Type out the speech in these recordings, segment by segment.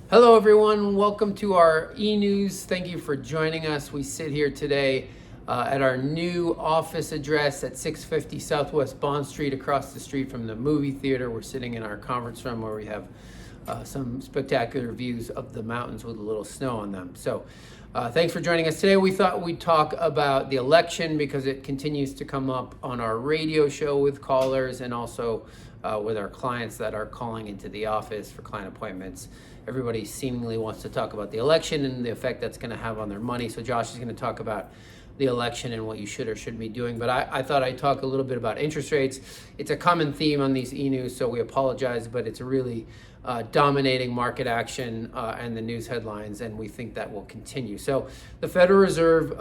Hello, everyone. Welcome to our e-news. Thank you for joining us. We sit here today at our new office address at 650 Southwest Bond Street, across the street from the movie theater. We're sitting in our conference room where we have some spectacular views of the mountains with a little snow on them. So thanks for joining us today. We thought we'd talk about the election because it continues to come up on our radio show with callers and also with our clients that are calling into the office for client appointments. Everybody seemingly wants to talk about the election and the effect that's going to have on their money. So Josh is going to talk about the election and what you should or shouldn't be doing. But I thought I'd talk a little bit about interest rates. It's a common theme on these e-news, so we apologize, but it's really dominating market action and the news headlines, and we think that will continue. So the Federal Reserve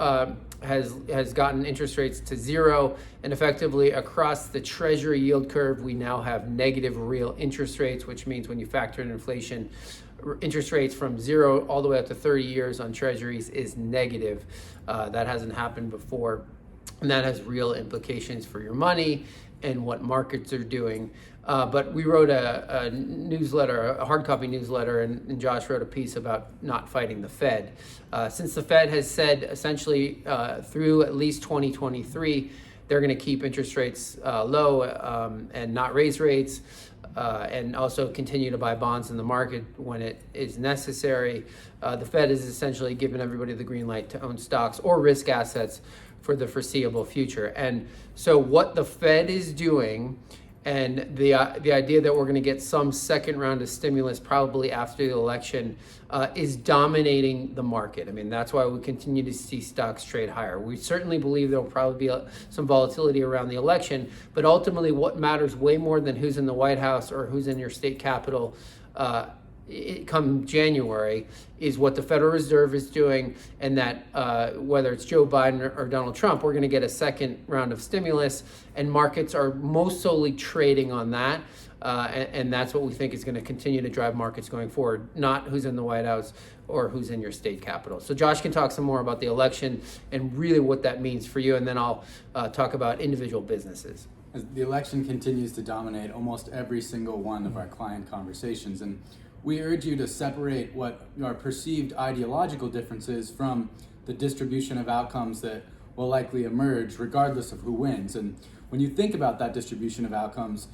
has gotten interest rates to zero, and effectively across the Treasury yield curve, we now have negative real interest rates, which means when you factor in inflation, interest rates from zero all the way up to 30 years on treasuries is negative. That hasn't happened before, and that has real implications for your money and what markets are doing. But we wrote a newsletter, a hard copy newsletter, and Josh wrote a piece about not fighting the Fed. Since the Fed has said essentially through at least 2023, they're going to keep interest rates low and not raise rates. And also continue to buy bonds in the market when it is necessary. The Fed has essentially given everybody the green light to own stocks or risk assets for the foreseeable future. And so what the Fed is doing, and the idea that we're going to get some second round of stimulus probably after the election is dominating the market. I mean, that's why we continue to see stocks trade higher. We certainly believe there will probably be some volatility around the election, but ultimately what matters way more than who's in the White House or who's in your state capitol come January is what the Federal Reserve is doing, and that whether it's Joe Biden or Donald Trump, we're going to get a second round of stimulus, and markets are most solely trading on that. And that's what we think is going to continue to drive markets going forward, not who's in the White House or who's in your state capitol. So Josh can talk some more about the election and really what that means for you, and then I'll talk about individual businesses. As the election continues to dominate almost every single one of our client conversations, and we urge you to separate what are perceived ideological differences from the distribution of outcomes that will likely emerge regardless of who wins. And when you think about that distribution of outcomes,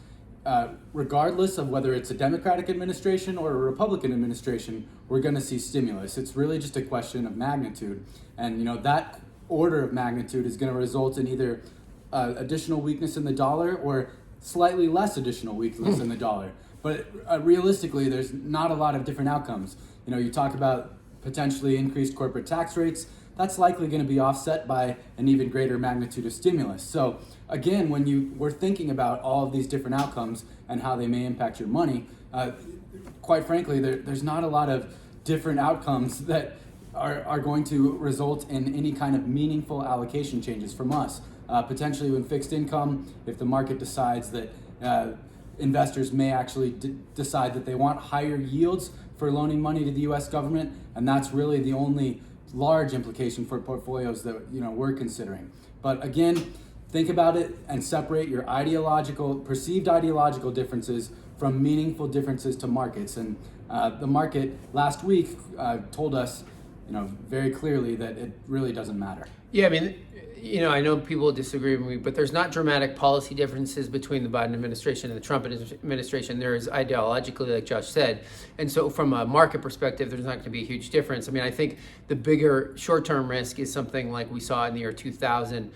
regardless of whether it's a Democratic administration or a Republican administration, we're going to see stimulus. It's really just a question of magnitude. And that order of magnitude is going to result in either additional weakness in the dollar or slightly less additional weakness in the dollar. But realistically, there's not a lot of different outcomes. You talk about potentially increased corporate tax rates. That's likely going to be offset by an even greater magnitude of stimulus. So again, when we're thinking about all of these different outcomes and how they may impact your money, quite frankly, there's not a lot of different outcomes that are going to result in any kind of meaningful allocation changes from us. Potentially in fixed income, if the market decides that investors may actually decide that they want higher yields for loaning money to the U.S. government, and that's really the only large implication for portfolios that we're considering. But again, think about it and separate your perceived ideological differences from meaningful differences to markets. And the market last week told us, very clearly that it really doesn't matter. Yeah, I mean, I know people disagree with me, but there's not dramatic policy differences between the Biden administration and the Trump administration. There is ideologically, like Josh said. And so from a market perspective, there's not going to be a huge difference. I mean, I think the bigger short-term risk is something like we saw in the year 2000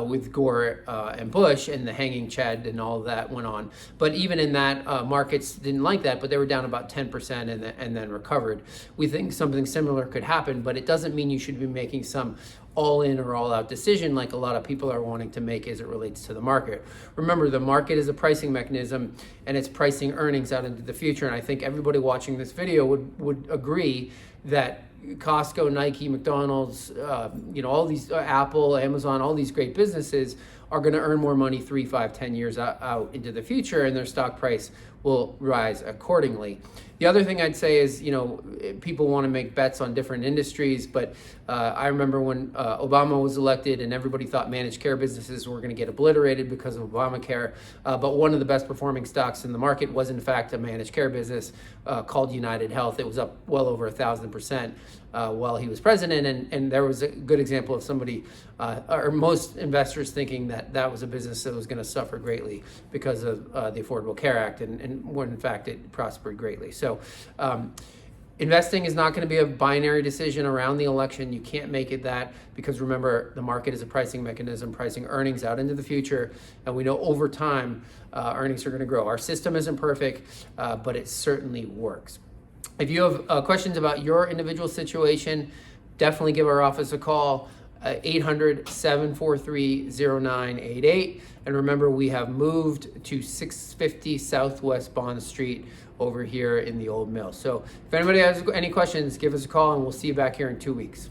with Gore and Bush and the hanging Chad and all of that went on. But even in that, markets didn't like that, but they were down about 10% and then recovered. We think something similar could happen, but it doesn't mean you should be making some all-in or all-out decision like a lot of people are wanting to make as it relates to the market. Remember, the market is a pricing mechanism, and it's pricing earnings out into the future. And I think everybody watching this video would agree that Costco, Nike, McDonald's, all these, Apple, Amazon, all these great businesses are going to earn more money 3, 5, 10 years out into the future, and their stock price will rise accordingly. The other thing I'd say is, people want to make bets on different industries, but I remember when Obama was elected and everybody thought managed care businesses were going to get obliterated because of Obamacare, but one of the best performing stocks in the market was in fact a managed care business called United Health. It was up well over 1,000% while he was president, and there was a good example of somebody, or most investors thinking that was a business that was going to suffer greatly because of the Affordable Care Act, and when in fact it prospered greatly. So investing is not going to be a binary decision around the election. You can't make it that, because remember, the market is a pricing mechanism, pricing earnings out into the future, and we know over time earnings are going to grow. Our system isn't perfect, but it certainly works. If you have questions about your individual situation, definitely give our office a call, 800-743-0988. And remember, we have moved to 650 Southwest Bond Street over here in the old mill. So if anybody has any questions, give us a call, and we'll see you back here in 2 weeks.